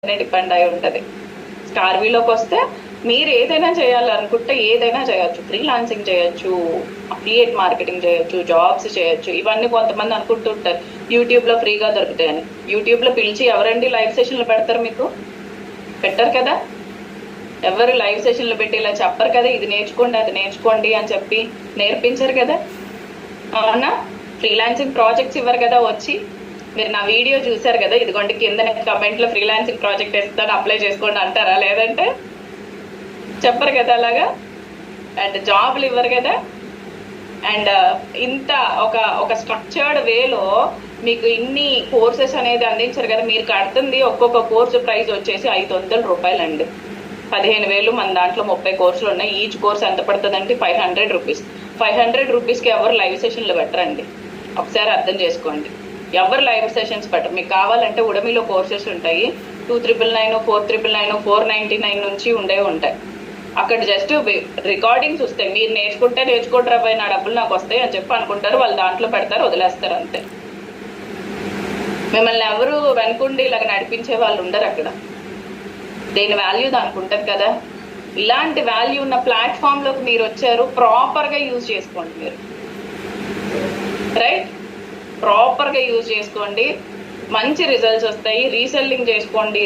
Depend అయి ఉంటుంది. స్టార్వీలోకి వస్తే మీరు ఏదైనా చేయాలనుకుంటే ఏదైనా చేయొచ్చు. ఫ్రీలాన్సింగ్ చేయొచ్చు, అఫిలియేట్ మార్కెటింగ్ చేయొచ్చు, జాబ్స్ చేయొచ్చు. ఇవన్నీ కొంతమంది అనుకుంటుంటారు యూట్యూబ్లో ఫ్రీగా దొరుకుతాయని. యూట్యూబ్లో పిలిచి ఎవరండి లైవ్ సెషన్లు పెడతారు? మీకు పెట్టరు కదా. ఎవరు లైవ్ సెషన్లు పెట్టి ఇలా చెప్పరు కదా, ఇది నేర్చుకోండి అది నేర్చుకోండి అని చెప్పి నేర్పించరు కదా. అవునా? ఫ్రీలాన్సింగ్ ప్రాజెక్ట్స్ ఇవ్వరు కదా వచ్చి. మీరు నా వీడియో చూసారు కదా, ఇదిగోండి కింద కమెంట్లో ఫ్రీలాన్సింగ్ ప్రాజెక్ట్ వేస్తాను అప్లై చేసుకోండి అంటారా? లేదంటే చెప్పరు కదా అలాగా. అండ్ జాబ్లు ఇవ్వరు కదా. అండ్ ఇంత ఒక స్ట్రక్చర్డ్ వేలో మీకు ఇన్ని కోర్సెస్ అనేది అందించారు కదా. మీరు కడుతుంది ఒక్కొక్క కోర్సు ప్రైస్ వచ్చేసి 500 రూపాయలు అండి. 15,000 మన దాంట్లో 30 కోర్సులు ఉన్నాయి. ఈచ్ కోర్స్ ఎంత పడుతుందంటే 500 రూపీస్. 500 రూపీస్కి ఎవరు లైవ్ సెషన్లు పెట్టరండి. ఒకసారి అర్థం చేసుకోండి. ఎవరు లైవ్ సెషన్స్ పెట్టరు. మీకు కావాలంటే ఉడమిలో కోర్సెస్ ఉంటాయి. 2,999, 4,999, 499 నుంచి ఉంటాయి. అక్కడ జస్ట్ రికార్డింగ్స్ వస్తాయి. మీరు నేర్చుకుంటారా పోయి నా డబ్బులు నాకు వస్తాయి అని చెప్పి అనుకుంటారు. వాళ్ళు దాంట్లో పెడతారు, వదిలేస్తారు అంతే. మిమ్మల్ని ఎవరు వెనుకుండి ఇలాగ నడిపించే వాళ్ళు ఉండరు అక్కడ. దేని వాల్యూ దానికి ఉంటుంది కదా. ఇలాంటి వాల్యూ ఉన్న ప్లాట్ఫామ్లోకి మీరు వచ్చారు, ప్రాపర్గా యూజ్ చేసుకోండి. మీరు రైట్, ప్రాపర్గా యూజ్ చేసుకోండి, మంచి రిజల్ట్స్ వస్తాయి. రీసెల్లింగ్ చేసుకోండి.